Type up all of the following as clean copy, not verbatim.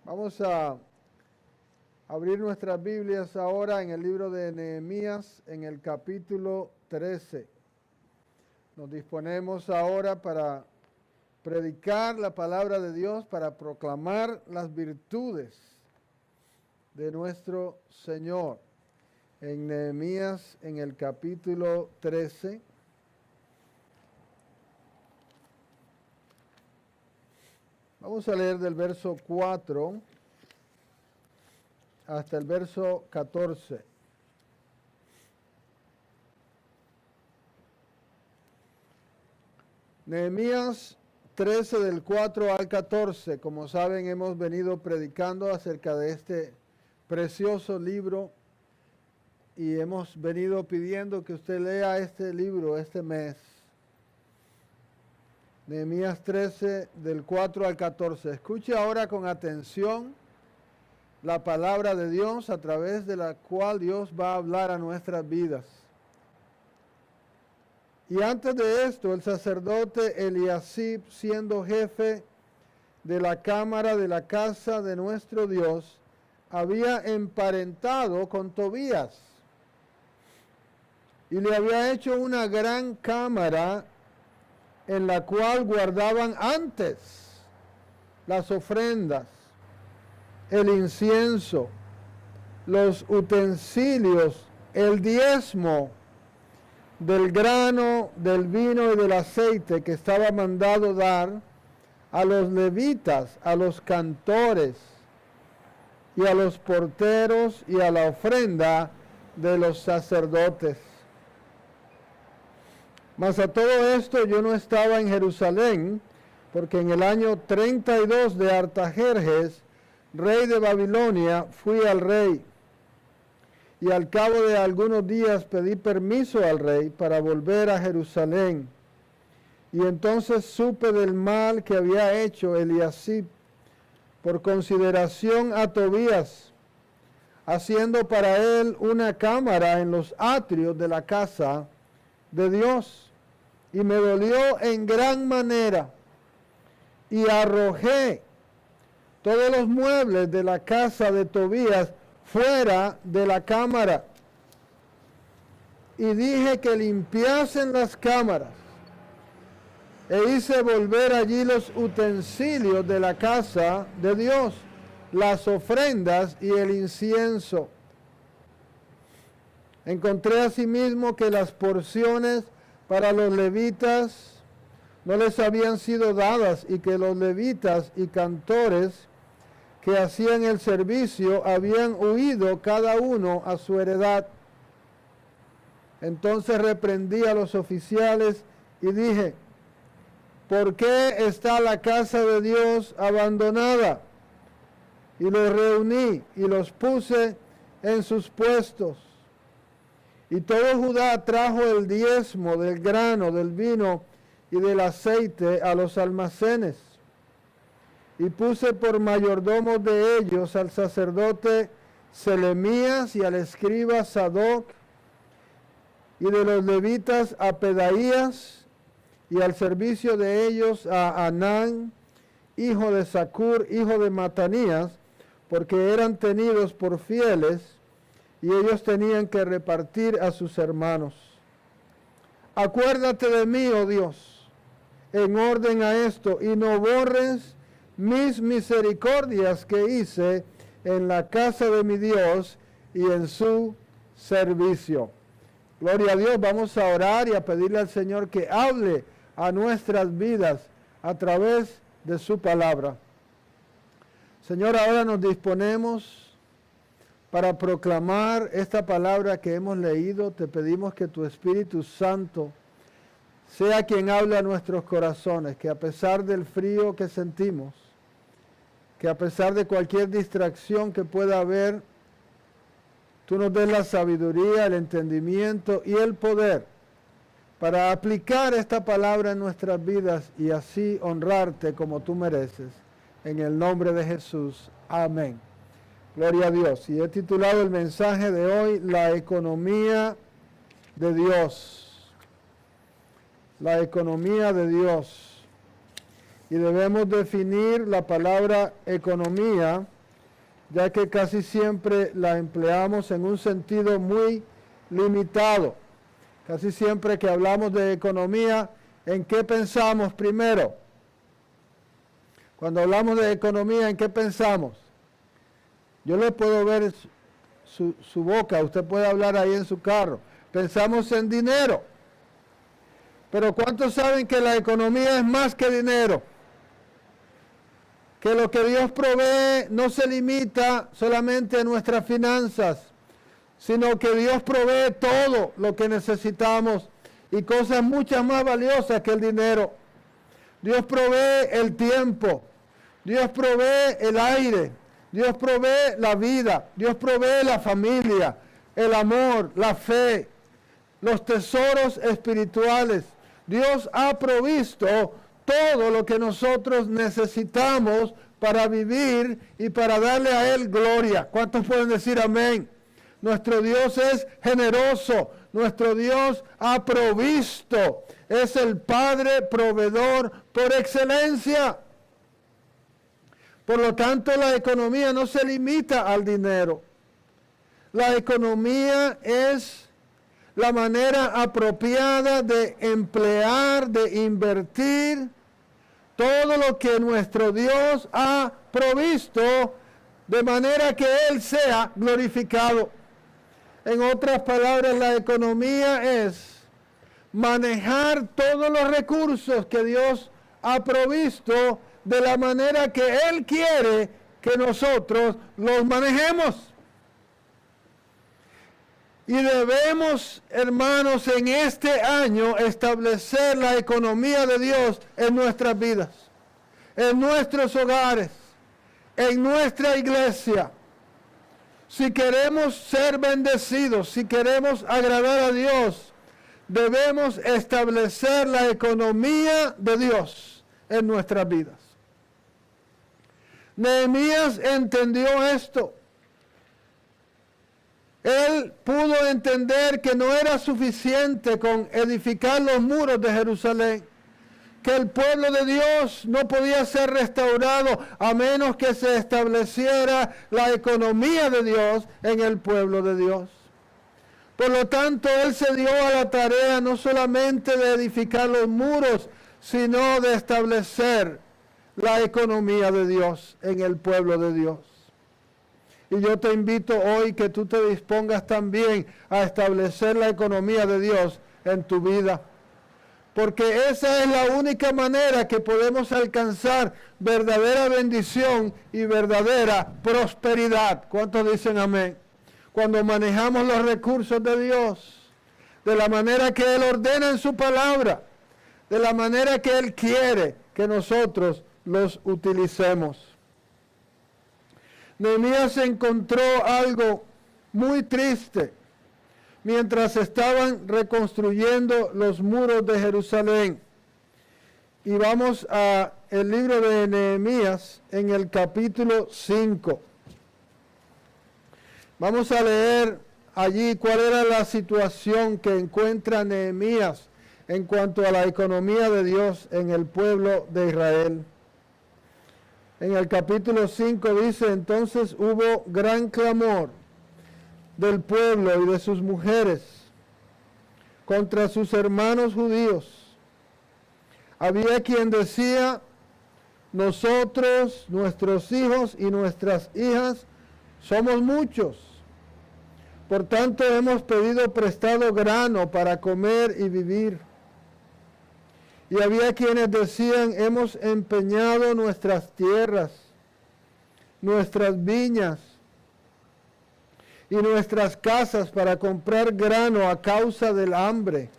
Vamos a abrir nuestras Biblias ahora en el libro de Nehemías, en el capítulo 13. Nos disponemos ahora para predicar la palabra de Dios, para proclamar las virtudes de nuestro Señor. En Nehemías, en el capítulo 13. Vamos a leer del verso 4 hasta el verso 14. Nehemías 13 del 4 al 14. Como saben, hemos venido predicando acerca de este precioso libro y hemos venido pidiendo que usted lea este libro este mes. Nehemías 13 del 4 al 14. Escuche ahora con atención la palabra de Dios a través de la cual Dios va a hablar a nuestras vidas. Y antes de esto, el sacerdote Eliasib, siendo jefe de la cámara de la casa de nuestro Dios, había emparentado con Tobías y le había hecho una gran cámara en la cual guardaban antes las ofrendas, el incienso, los utensilios, el diezmo del grano, del vino y del aceite que estaba mandado dar a los levitas, a los cantores y a los porteros y a la ofrenda de los sacerdotes. Mas a todo esto yo no estaba en Jerusalén, porque en el año 32 de Artajerjes, rey de Babilonia, fui al rey. Y al cabo de algunos días pedí permiso al rey para volver a Jerusalén. Y entonces supe del mal que había hecho Eliasib por consideración a Tobías, haciendo para él una cámara en los atrios de la casa de Dios. Y me dolió en gran manera, y arrojé todos los muebles de la casa de Tobías fuera de la cámara, y dije que limpiasen las cámaras, e hice volver allí los utensilios de la casa de Dios, las ofrendas y el incienso. Encontré asimismo que las porciones para los levitas no les habían sido dadas, y que los levitas y cantores que hacían el servicio habían huido cada uno a su heredad. Entonces reprendí a los oficiales y dije: ¿por qué está la casa de Dios abandonada? Y los reuní y los puse en sus puestos. Y todo Judá trajo el diezmo del grano, del vino y del aceite a los almacenes. Y puse por mayordomos de ellos al sacerdote Selemías y al escriba Sadoc, y de los levitas a Pedaías, y al servicio de ellos a Anán, hijo de Zacur, hijo de Matanías, porque eran tenidos por fieles, y ellos tenían que repartir a sus hermanos. Acuérdate de mí, oh Dios, en orden a esto, y no borres mis misericordias que hice en la casa de mi Dios y en su servicio. Gloria a Dios. Vamos a orar y a pedirle al Señor que hable a nuestras vidas a través de su palabra. Señor, ahora nos disponemos para proclamar esta palabra que hemos leído. Te pedimos que tu Espíritu Santo sea quien hable a nuestros corazones, que a pesar del frío que sentimos, que a pesar de cualquier distracción que pueda haber, tú nos des la sabiduría, el entendimiento y el poder para aplicar esta palabra en nuestras vidas y así honrarte como tú mereces. En el nombre de Jesús. Amén. Gloria a Dios. Y he titulado el mensaje de hoy, La economía de Dios. La economía de Dios. Y debemos definir la palabra economía ya que casi siempre la empleamos en un sentido muy limitado. Casi siempre que hablamos de economía, ¿en qué pensamos primero? Cuando hablamos de economía, ¿en qué pensamos? Yo le puedo ver su boca, usted puede hablar ahí en su carro. Pensamos en dinero. Pero ¿cuántos saben que la economía es más que dinero? Que lo que Dios provee no se limita solamente a nuestras finanzas, sino que Dios provee todo lo que necesitamos y cosas muchas más valiosas que el dinero. Dios provee el tiempo, Dios provee el aire, Dios provee la vida, Dios provee la familia, el amor, la fe, los tesoros espirituales. Dios ha provisto todo lo que nosotros necesitamos para vivir y para darle a Él gloria. ¿Cuántos pueden decir amén? Nuestro Dios es generoso, nuestro Dios ha provisto, es el Padre proveedor por excelencia. Por lo tanto, la economía no se limita al dinero. La economía es la manera apropiada de emplear, de invertir todo lo que nuestro Dios ha provisto, de manera que Él sea glorificado. En otras palabras, la economía es manejar todos los recursos que Dios ha provisto de la manera que Él quiere que nosotros los manejemos. Y debemos, hermanos, en este año establecer la economía de Dios en nuestras vidas, en nuestros hogares, en nuestra iglesia. Si queremos ser bendecidos, si queremos agradar a Dios, debemos establecer la economía de Dios en nuestras vidas. Nehemías entendió esto. Él pudo entender que no era suficiente con edificar los muros de Jerusalén, que el pueblo de Dios no podía ser restaurado a menos que se estableciera la economía de Dios en el pueblo de Dios. Por lo tanto, Él se dio a la tarea no solamente de edificar los muros, sino de establecer la economía de Dios en el pueblo de Dios. Y yo te invito hoy que tú te dispongas también a establecer la economía de Dios en tu vida. Porque esa es la única manera que podemos alcanzar verdadera bendición y verdadera prosperidad. ¿Cuántos dicen amén? Cuando manejamos los recursos de Dios de la manera que Él ordena en su palabra, de la manera que Él quiere que nosotros los utilicemos. Nehemías encontró algo muy triste mientras estaban reconstruyendo los muros de Jerusalén. Y vamos a el libro de Nehemías en el capítulo 5. Vamos a leer allí cuál era la situación que encuentra Nehemías en cuanto a la economía de Dios en el pueblo de Israel. En el capítulo 5 dice: entonces hubo gran clamor del pueblo y de sus mujeres contra sus hermanos judíos. Había quien decía: nosotros, nuestros hijos y nuestras hijas somos muchos. Por tanto hemos pedido prestado grano para comer y vivir. Y había quienes decían: hemos empeñado nuestras tierras, nuestras viñas y nuestras casas para comprar grano a causa del hambre.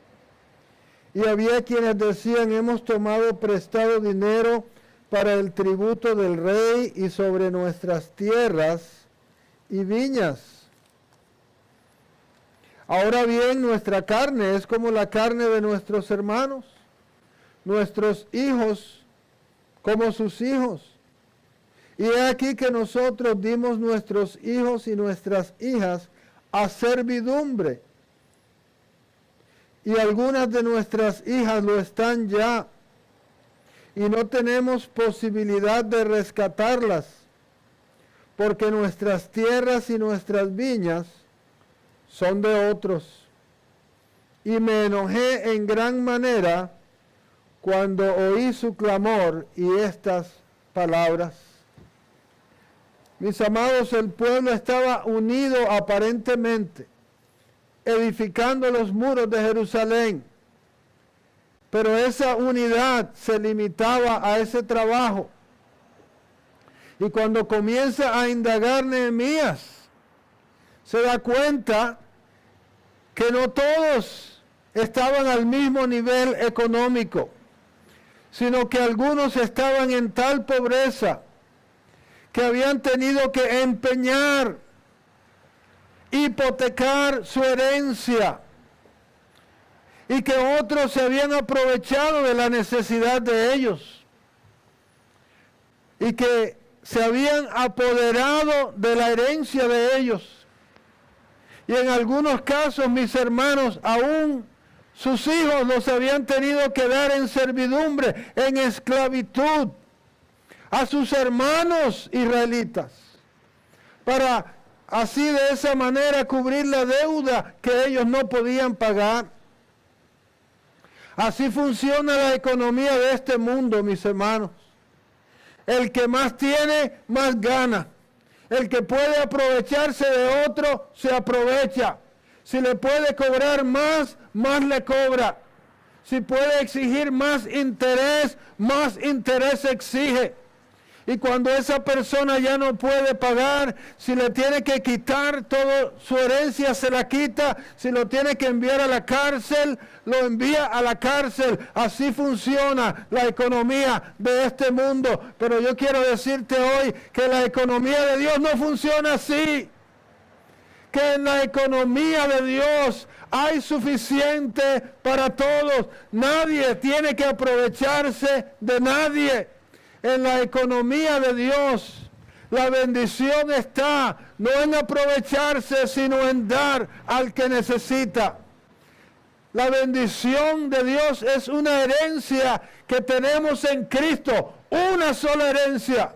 Y había quienes decían: hemos tomado prestado dinero para el tributo del rey y sobre nuestras tierras y viñas. Ahora bien, nuestra carne es como la carne de nuestros hermanos, nuestros hijos como sus hijos. Y he aquí que nosotros dimos nuestros hijos y nuestras hijas a servidumbre. Y algunas de nuestras hijas lo están ya. Y no tenemos posibilidad de rescatarlas. porque nuestras tierras y nuestras viñas son de otros. Y me enojé en gran manera cuando oí su clamor y estas palabras. Mis amados, el pueblo estaba unido aparentemente, edificando los muros de Jerusalén. Pero esa unidad se limitaba a ese trabajo. Y cuando comienza a indagar Nehemías, se da cuenta que no todos estaban al mismo nivel económico, sino que algunos estaban en tal pobreza que habían tenido que empeñar, hipotecar su herencia, y que otros se habían aprovechado de la necesidad de ellos, y que se habían apoderado de la herencia de ellos. Y en algunos casos, mis hermanos, aún sus hijos los habían tenido que dar en servidumbre, en esclavitud, a sus hermanos israelitas, para así de esa manera cubrir la deuda que ellos no podían pagar. Así funciona la economía de este mundo, mis hermanos. El que más tiene, más gana. El que puede aprovecharse de otro, se aprovecha. Si le puede cobrar más, más le cobra. Si puede exigir más interés exige. Y cuando esa persona ya no puede pagar, si le tiene que quitar toda su herencia, se la quita. Si lo tiene que enviar a la cárcel, lo envía a la cárcel. Así funciona la economía de este mundo. Pero yo quiero decirte hoy que la economía de Dios no funciona así. Que en la economía de Dios hay suficiente para todos. Nadie tiene que aprovecharse de nadie. En la economía de Dios, la bendición está no en aprovecharse, sino en dar al que necesita. La bendición de Dios es una herencia que tenemos en Cristo, una sola herencia.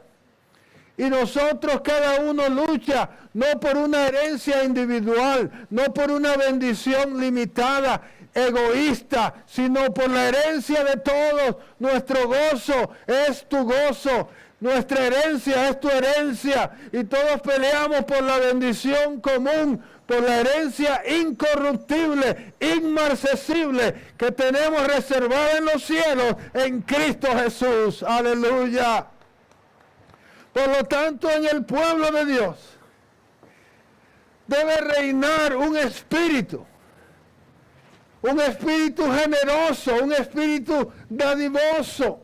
Y nosotros cada uno lucha no por una herencia individual, no por una bendición limitada, egoísta, sino por la herencia de todos. Nuestro gozo es tu gozo, nuestra herencia es tu herencia, y todos peleamos por la bendición común, por la herencia incorruptible, inmarcesible, que tenemos reservada en los cielos en Cristo Jesús. Aleluya. Por lo tanto, en el pueblo de Dios debe reinar un espíritu generoso, un espíritu dadivoso,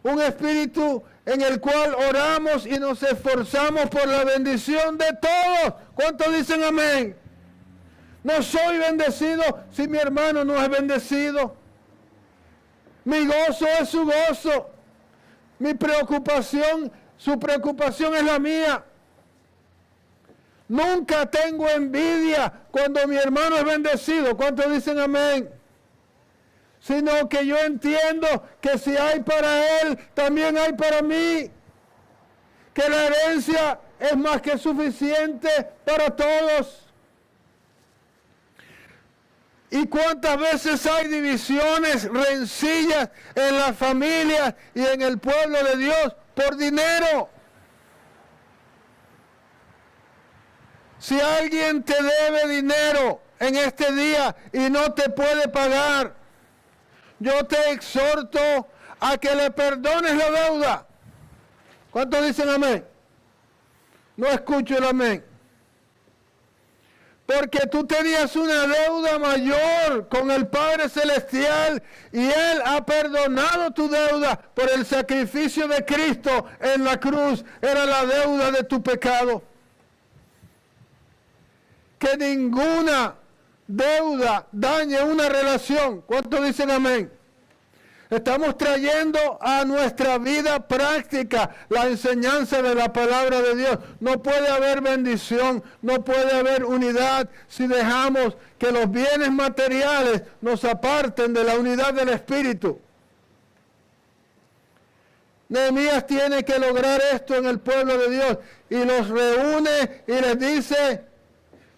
un espíritu en el cual oramos y nos esforzamos por la bendición de todos. ¿Cuántos dicen amén? No soy bendecido si mi hermano no es bendecido. Mi gozo es su gozo. Mi preocupación, su preocupación es la mía. Nunca tengo envidia cuando mi hermano es bendecido. ¿Cuántos dicen amén? Sino que yo entiendo que si hay para él, también hay para mí. Que la herencia es más que suficiente para todos. ¿Y cuántas veces hay divisiones, rencillas en las familias y en el pueblo de Dios por dinero? Si alguien te debe dinero en este día y no te puede pagar, yo te exhorto a que le perdones la deuda. ¿Cuántos dicen amén? No escucho el amén. Porque tú tenías una deuda mayor con el Padre Celestial y Él ha perdonado tu deuda por el sacrificio de Cristo en la cruz. Era la deuda de tu pecado. Que ninguna deuda dañe una relación. ¿Cuántos dicen amén? Estamos trayendo a nuestra vida práctica la enseñanza de la palabra de Dios. No puede haber bendición, no puede haber unidad si dejamos que los bienes materiales nos aparten de la unidad del Espíritu. Nehemías tiene que lograr esto en el pueblo de Dios y los reúne y les dice,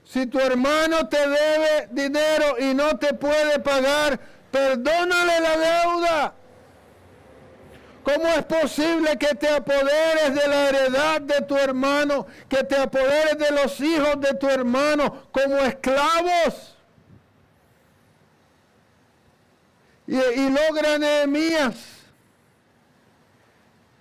si tu hermano te debe dinero y no te puede pagar, perdónale la deuda. ¿Cómo es posible que te apoderes de la heredad de tu hermano, que te apoderes de los hijos de tu hermano como esclavos? Y logra Nehemías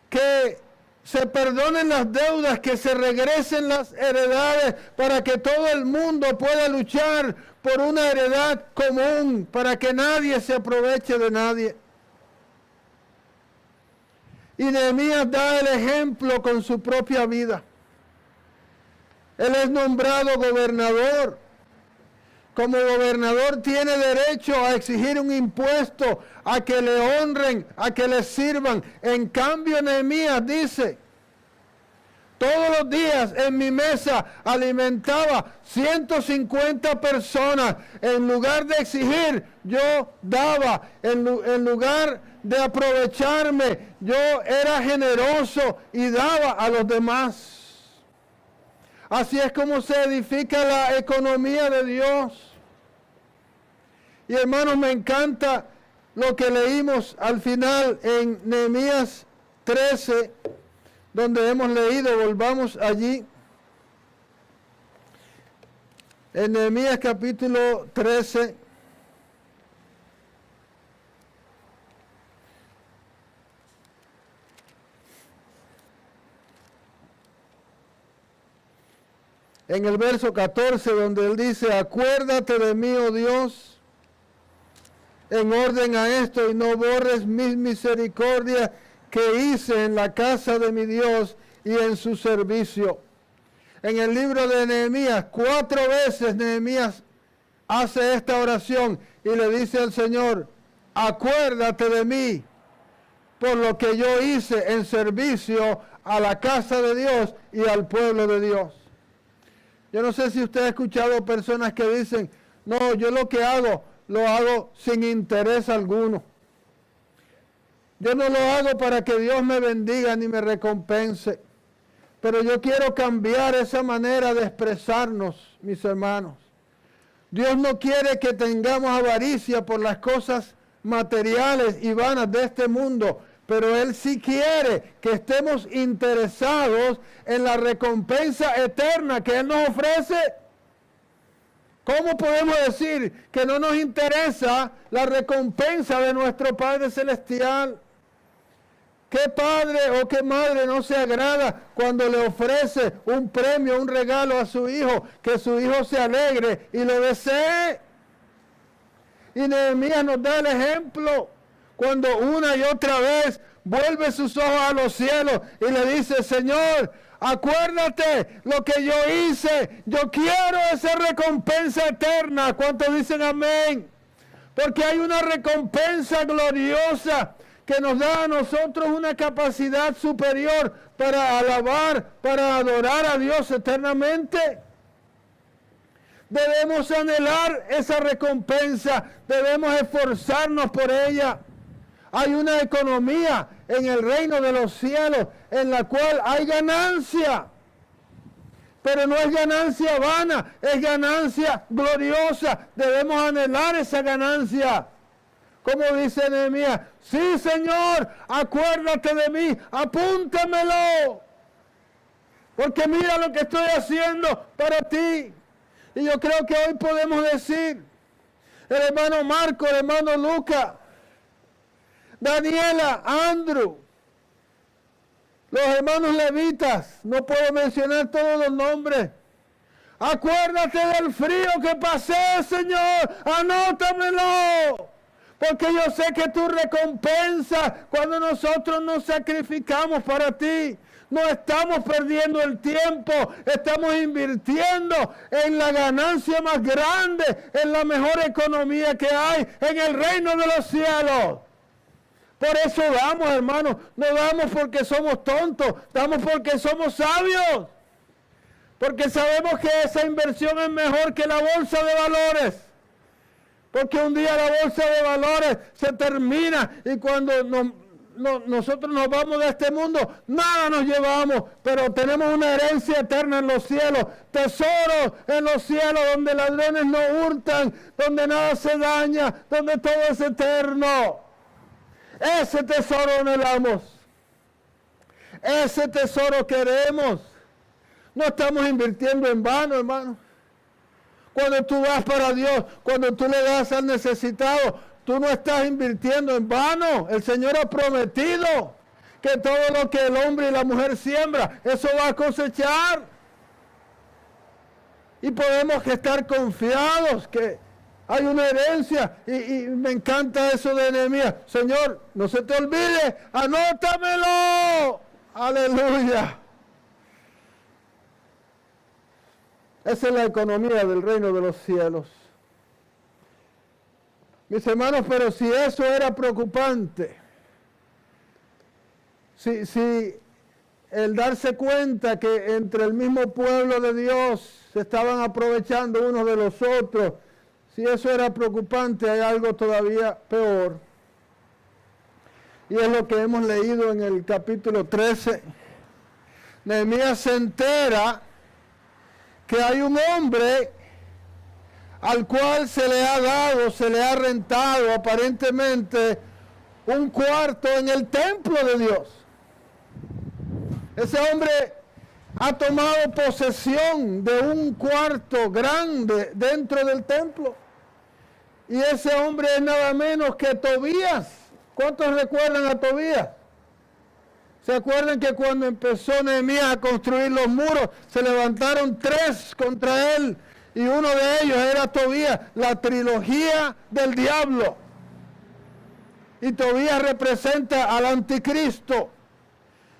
que se perdonen las deudas, que se regresen las heredades para que todo el mundo pueda luchar por una heredad común, para que nadie se aproveche de nadie. Y Nehemías da el ejemplo con su propia vida. Él es nombrado gobernador. Como gobernador tiene derecho a exigir un impuesto, a que le honren, a que le sirvan. En cambio, Nehemías dice, todos los días en mi mesa alimentaba 150 personas. En lugar de exigir, yo daba. En lugar de aprovecharme, yo era generoso y daba a los demás. Así es como se edifica la economía de Dios. Y hermanos, me encanta lo que leímos al final en Nehemías 13, donde hemos leído, volvamos allí. En Nehemías capítulo 13. En el verso 14, donde él dice, acuérdate de mí, oh Dios, en orden a esto, y no borres mis misericordias que hice en la casa de mi Dios y en su servicio. En el libro de Nehemías, 4 veces Nehemías hace esta oración y le dice al Señor, acuérdate de mí por lo que yo hice en servicio a la casa de Dios y al pueblo de Dios. Yo no sé si usted ha escuchado personas que dicen, no, yo lo hago sin interés alguno. Yo no lo hago para que Dios me bendiga ni me recompense. Pero yo quiero cambiar esa manera de expresarnos, mis hermanos. Dios no quiere que tengamos avaricia por las cosas materiales y vanas de este mundo, pero Él sí quiere que estemos interesados en la recompensa eterna que Él nos ofrece. ¿Cómo podemos decir que no nos interesa la recompensa de nuestro Padre Celestial? ¿Qué padre o qué madre no se agrada cuando le ofrece un premio, un regalo a su hijo, que su hijo se alegre y lo desee? Y Nehemías nos da el ejemplo cuando una y otra vez vuelve sus ojos a los cielos y le dice, Señor, acuérdate lo que yo hice, yo quiero esa recompensa eterna. ¿Cuántos dicen amén? Porque hay una recompensa gloriosa que nos da a nosotros una capacidad superior para alabar, para adorar a Dios eternamente. Debemos anhelar esa recompensa, debemos esforzarnos por ella. Hay una economía en el reino de los cielos en la cual hay ganancia, pero no es ganancia vana, es ganancia gloriosa. Debemos anhelar esa ganancia. Como dice Nehemías, sí, Señor, acuérdate de mí, apúntamelo, porque mira lo que estoy haciendo para ti. Y yo creo que hoy podemos decir, el hermano Marco, el hermano Lucas, Daniela, Andrew, los hermanos levitas, no puedo mencionar todos los nombres. Acuérdate del frío que pasé, Señor, anótamelo. Porque yo sé que tu recompensa, cuando nosotros nos sacrificamos para ti, no estamos perdiendo el tiempo, estamos invirtiendo en la ganancia más grande, en la mejor economía que hay, en el reino de los cielos. Por eso damos, hermanos, no damos porque somos tontos, damos porque somos sabios. Porque sabemos que esa inversión es mejor que la bolsa de valores. Porque un día la bolsa de valores se termina y cuando nosotros nos vamos de este mundo, nada nos llevamos, pero tenemos una herencia eterna en los cielos, tesoros en los cielos donde ladrones no hurtan, donde nada se daña, donde todo es eterno. Ese tesoro anhelamos, ese tesoro queremos. No estamos invirtiendo en vano, hermano. Cuando tú das para Dios, cuando tú le das al necesitado, tú no estás invirtiendo en vano. El Señor ha prometido que todo lo que el hombre y la mujer siembra, eso va a cosechar. Y podemos estar confiados que hay una herencia. Y me encanta eso de Nehemías. Señor, no se te olvide, anótamelo. Aleluya. Esa es la economía del reino de los cielos. Mis hermanos, pero si eso era preocupante, si el darse cuenta que entre el mismo pueblo de Dios se estaban aprovechando unos de los otros, si eso era preocupante, hay algo todavía peor. Y es lo que hemos leído en el capítulo 13. Nehemías se entera que hay un hombre al cual se le ha dado, se le ha rentado aparentemente un cuarto en el templo de Dios. Ese hombre ha tomado posesión de un cuarto grande dentro del templo. Y ese hombre es nada menos que Tobías. ¿Cuántos recuerdan a Tobías? ¿Se acuerdan que cuando empezó Nehemías a construir los muros, se levantaron 3 contra él? Y uno de ellos era Tobías, la trilogía del diablo. Y Tobías representa al anticristo.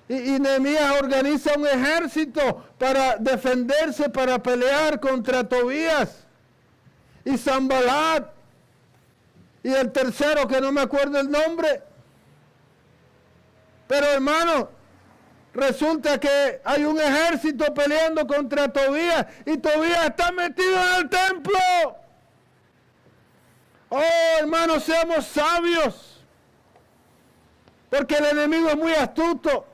Y Nehemías organiza un ejército para defenderse, para pelear contra Tobías. Y Sanbalat. Y el tercero, que no me acuerdo el nombre. Pero hermano, resulta que hay un ejército peleando contra Tobías y Tobías está metido en el templo. Oh, hermanos, seamos sabios, porque el enemigo es muy astuto.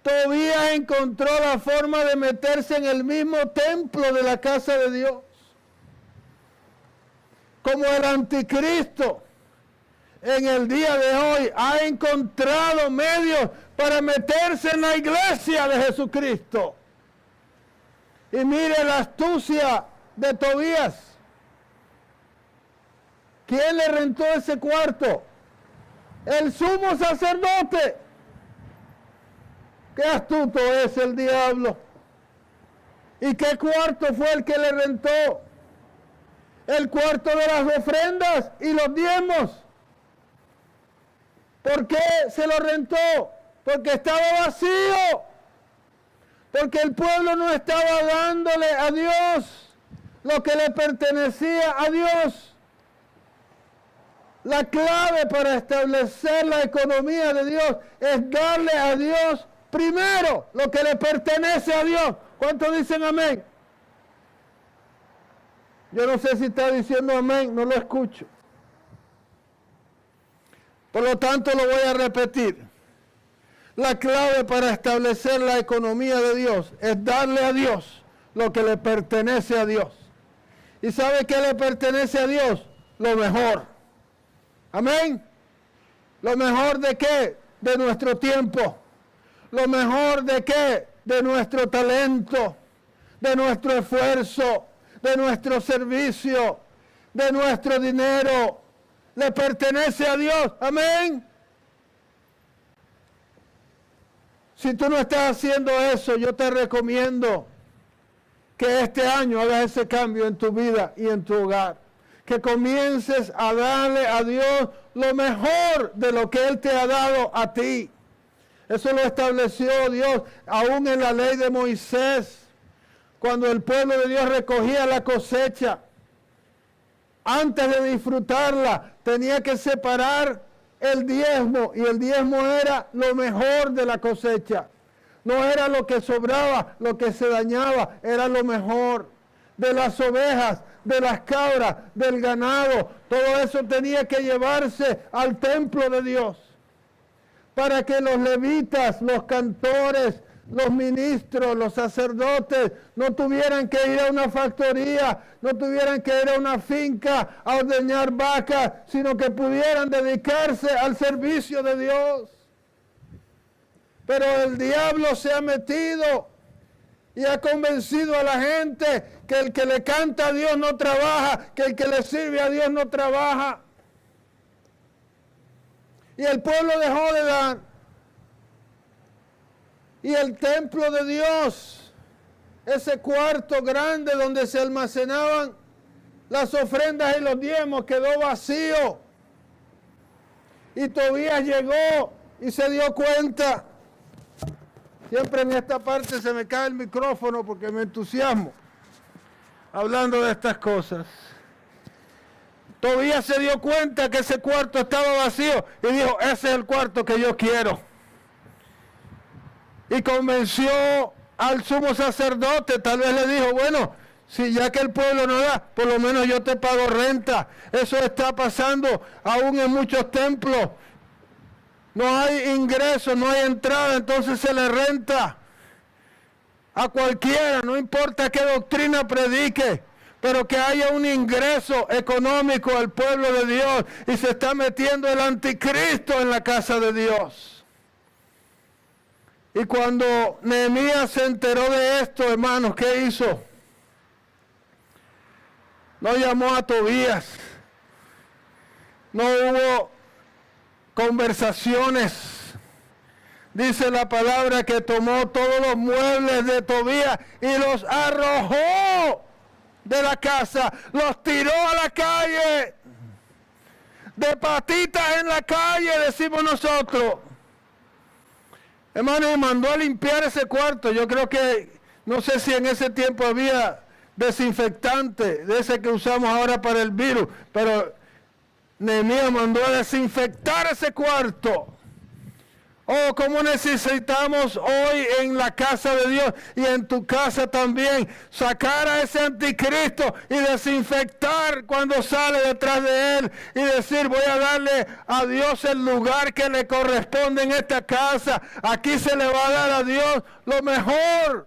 Tobías encontró la forma de meterse en el mismo templo de la casa de Dios, como el anticristo. En el día de hoy ha encontrado medios para meterse en la iglesia de Jesucristo. Y mire la astucia de Tobías. ¿Quién le rentó ese cuarto? El sumo sacerdote. Qué astuto es el diablo. ¿Y qué cuarto fue el que le rentó? El cuarto de las ofrendas y los diezmos. ¿Por qué se lo rentó? Porque estaba vacío. Porque el pueblo no estaba dándole a Dios lo que le pertenecía a Dios. La clave para establecer la economía de Dios es darle a Dios primero lo que le pertenece a Dios. ¿Cuántos dicen amén? Yo no sé si está diciendo amén, no lo escucho. Por lo tanto, lo voy a repetir. La clave para establecer la economía de Dios es darle a Dios lo que le pertenece a Dios. ¿Y sabe qué le pertenece a Dios? Lo mejor. Amén. ¿Lo mejor de qué? De nuestro tiempo. ¿Lo mejor de qué? De nuestro talento, de nuestro esfuerzo, de nuestro servicio, de nuestro dinero. Le pertenece a Dios. Amén. Si tú no estás haciendo eso, yo te recomiendo que este año hagas ese cambio en tu vida y en tu hogar. Que comiences a darle a Dios lo mejor de lo que Él te ha dado a ti. Eso lo estableció Dios aún en la ley de Moisés. Cuando el pueblo de Dios recogía la cosecha, antes de disfrutarla, tenía que separar el diezmo, y el diezmo era lo mejor de la cosecha. No era lo que sobraba, lo que se dañaba, era lo mejor. de las ovejas, de las cabras, del ganado. Todo eso tenía que llevarse al templo de Dios, para que los levitas, los cantores, los ministros, los sacerdotes, no tuvieran que ir a una factoría, no tuvieran que ir a una finca a ordeñar vacas, sino que pudieran dedicarse al servicio de Dios. Pero el diablo se ha metido y ha convencido a la gente que el que le canta a Dios no trabaja, que el que le sirve a Dios no trabaja. Y el pueblo dejó de dar. Y el templo de Dios, ese cuarto grande donde se almacenaban las ofrendas y los diezmos, quedó vacío. Y Tobías llegó y se dio cuenta. Siempre en esta parte se me cae el micrófono porque me entusiasmo hablando de estas cosas. Tobías se dio cuenta que ese cuarto estaba vacío y dijo, ese es el cuarto que yo quiero. Y convenció al sumo sacerdote, tal vez le dijo, bueno, si ya que el pueblo no da, por lo menos yo te pago renta. Eso está pasando aún en muchos templos. No hay ingresos, no hay entrada, entonces se le renta a cualquiera, no importa qué doctrina predique, pero que haya un ingreso económico al pueblo de Dios, y se está metiendo el anticristo en la casa de Dios. Y cuando Nehemías se enteró de esto, hermanos, ¿qué hizo? No llamó a Tobías, no hubo conversaciones. Dice la palabra que tomó todos los muebles de Tobías y los arrojó de la casa, los tiró a la calle, de patitas en la calle, decimos nosotros. Hermano, y mandó a limpiar ese cuarto. Yo creo que, no sé si en ese tiempo había desinfectante, de ese que usamos ahora para el virus, pero Nehemías mandó a desinfectar ese cuarto. Oh, cómo necesitamos hoy en la casa de Dios y en tu casa también sacar a ese anticristo y desinfectar cuando sale detrás de él y decir, voy a darle a Dios el lugar que le corresponde en esta casa. Aquí se le va a dar a Dios lo mejor.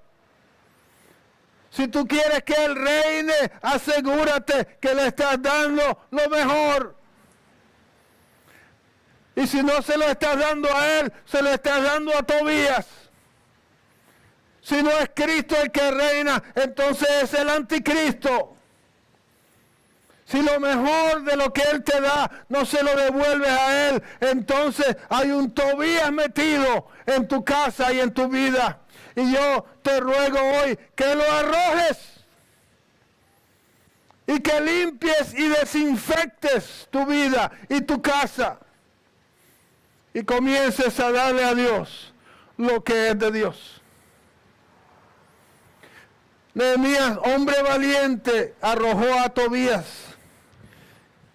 Si tú quieres que Él reine, asegúrate que le estás dando lo mejor. Y si no se lo estás dando a Él, se lo estás dando a Tobías. Si no es Cristo el que reina, entonces es el anticristo. Si lo mejor de lo que Él te da no se lo devuelves a Él, entonces hay un Tobías metido en tu casa y en tu vida. Y yo te ruego hoy que lo arrojes y que limpies y desinfectes tu vida y tu casa y comiences a darle a Dios lo que es de Dios. Nehemías, hombre valiente, arrojó a Tobías.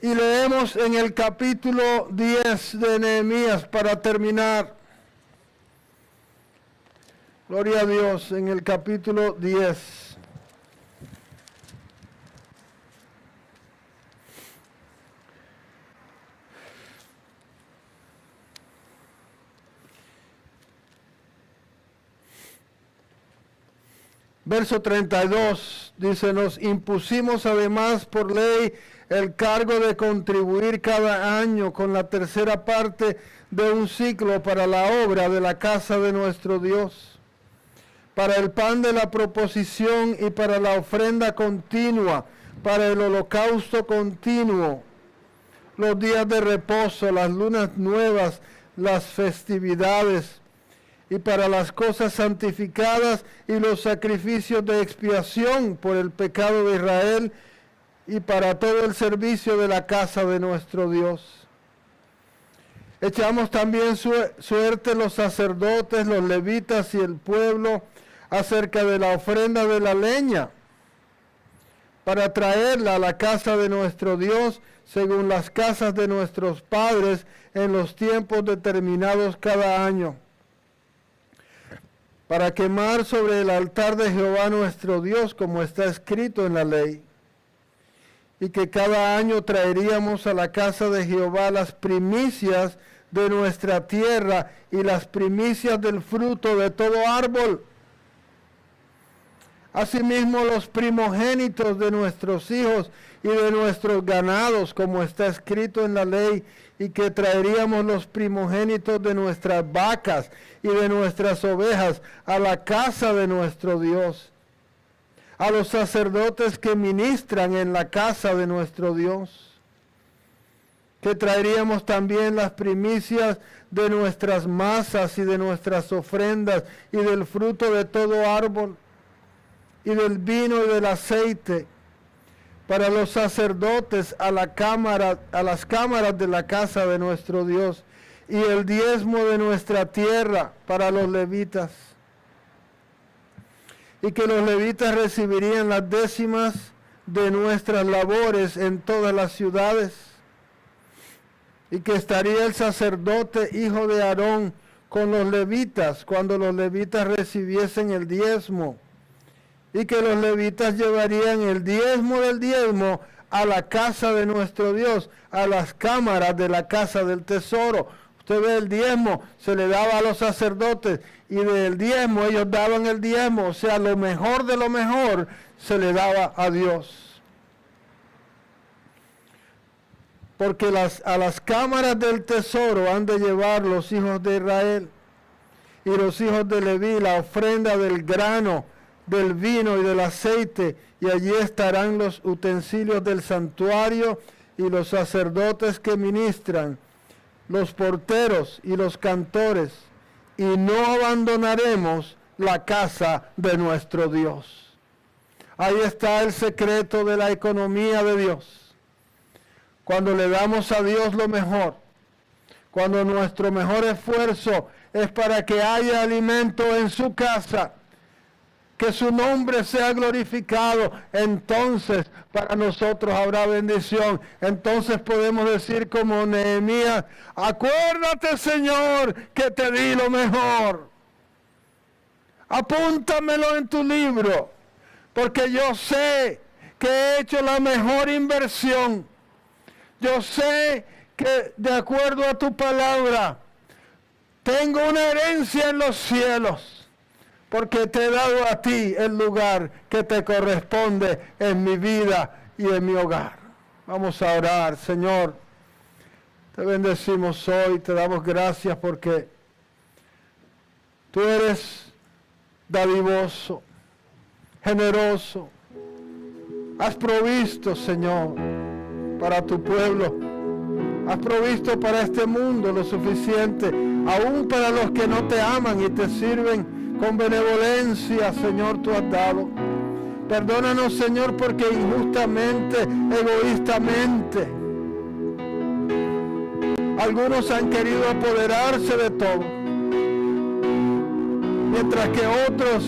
Y leemos en el capítulo 10 de Nehemías para terminar. Gloria a Dios, en el capítulo 10. Verso 32 dice, nos impusimos además por ley el cargo de contribuir cada año con la tercera parte de un ciclo para la obra de la casa de nuestro Dios, para el pan de la proposición y para la ofrenda continua, para el holocausto continuo, los días de reposo, las lunas nuevas, las festividades, y para las cosas santificadas y los sacrificios de expiación por el pecado de Israel, y para todo el servicio de la casa de nuestro Dios. Echamos también suerte los sacerdotes, los levitas y el pueblo acerca de la ofrenda de la leña, para traerla a la casa de nuestro Dios, según las casas de nuestros padres, en los tiempos determinados cada año. para quemar sobre el altar de Jehová nuestro Dios, como está escrito en la ley. Y que cada año traeríamos a la casa de Jehová las primicias de nuestra tierra y las primicias del fruto de todo árbol. Asimismo los primogénitos de nuestros hijos y de nuestros ganados, como está escrito en la ley, y que traeríamos los primogénitos de nuestras vacas y de nuestras ovejas a la casa de nuestro Dios, a los sacerdotes que ministran en la casa de nuestro Dios, que traeríamos también las primicias de nuestras masas y de nuestras ofrendas y del fruto de todo árbol y del vino y del aceite para los sacerdotes a las cámaras de la casa de nuestro Dios, y el diezmo de nuestra tierra para los levitas, y que los levitas recibirían las décimas de nuestras labores en todas las ciudades, y que estaría el sacerdote hijo de Aarón con los levitas cuando los levitas recibiesen el diezmo, y que los levitas llevarían el diezmo del diezmo a la casa de nuestro Dios, a las cámaras de la casa del tesoro. Usted ve, el diezmo se le daba a los sacerdotes, y del diezmo ellos daban el diezmo, o sea, lo mejor de lo mejor se le daba a Dios. Porque a las cámaras del tesoro han de llevar los hijos de Israel y los hijos de Leví la ofrenda del grano, del vino y del aceite, y allí estarán los utensilios del santuario y los sacerdotes que ministran, los porteros y los cantores, y no abandonaremos la casa de nuestro Dios. Ahí está el secreto de la economía de Dios. Cuando le damos a Dios lo mejor, cuando nuestro mejor esfuerzo es para que haya alimento en su casa, que su nombre sea glorificado, entonces para nosotros habrá bendición. Entonces podemos decir como Nehemías: acuérdate, Señor, que te di lo mejor. Apúntamelo en tu libro, porque yo sé que he hecho la mejor inversión. Yo sé que de acuerdo a tu palabra, tengo una herencia en los cielos, porque te he dado a ti el lugar que te corresponde en mi vida y en mi hogar. Vamos a orar. Señor, te bendecimos hoy, te damos gracias porque tú eres dadivoso, generoso. Has provisto, Señor, para tu pueblo. Has provisto para este mundo lo suficiente, aún para los que no te aman y te sirven con benevolencia. Señor, tú has dado. Perdónanos, Señor, porque injustamente, egoístamente, algunos han querido apoderarse de todo, mientras que otros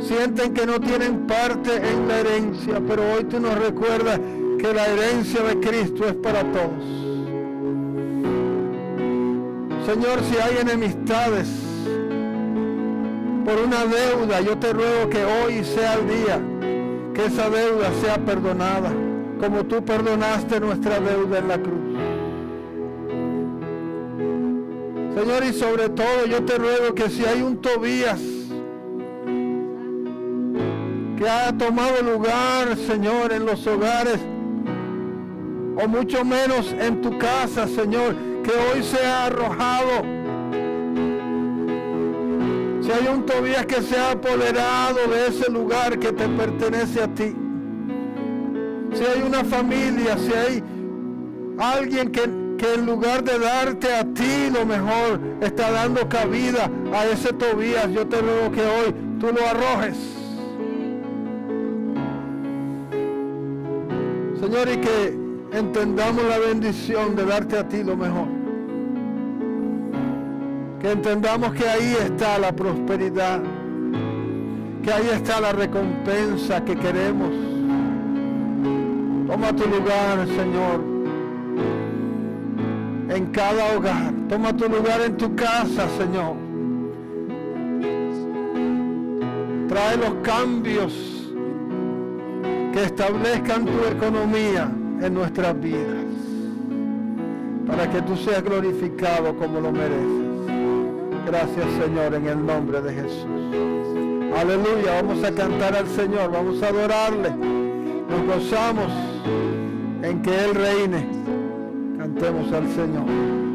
sienten que no tienen parte en la herencia. Pero hoy tú nos recuerdas que la herencia de Cristo es para todos. Señor, si hay enemistades por una deuda, yo te ruego que hoy sea el día que esa deuda sea perdonada, como tú perdonaste nuestra deuda en la cruz. Señor, y sobre todo yo te ruego que si hay un Tobías que ha tomado lugar, Señor, en los hogares, o mucho menos en tu casa, Señor, que hoy sea arrojado. Si hay un Tobías que se ha apoderado de ese lugar que te pertenece a ti, si hay una familia, si hay alguien que en lugar de darte a ti lo mejor, está dando cabida a ese Tobías, yo te ruego que hoy tú lo arrojes, Señor, y que entendamos la bendición de darte a ti lo mejor. Que entendamos que ahí está la prosperidad, que ahí está la recompensa que queremos. Toma tu lugar, Señor, en cada hogar. Toma tu lugar en tu casa, Señor. Trae los cambios que establezcan tu economía en nuestras vidas, para que tú seas glorificado como lo mereces. Gracias, Señor, en el nombre de Jesús. Aleluya. Vamos a cantar al Señor, vamos a adorarle. Nos gozamos en que Él reine. Cantemos al Señor.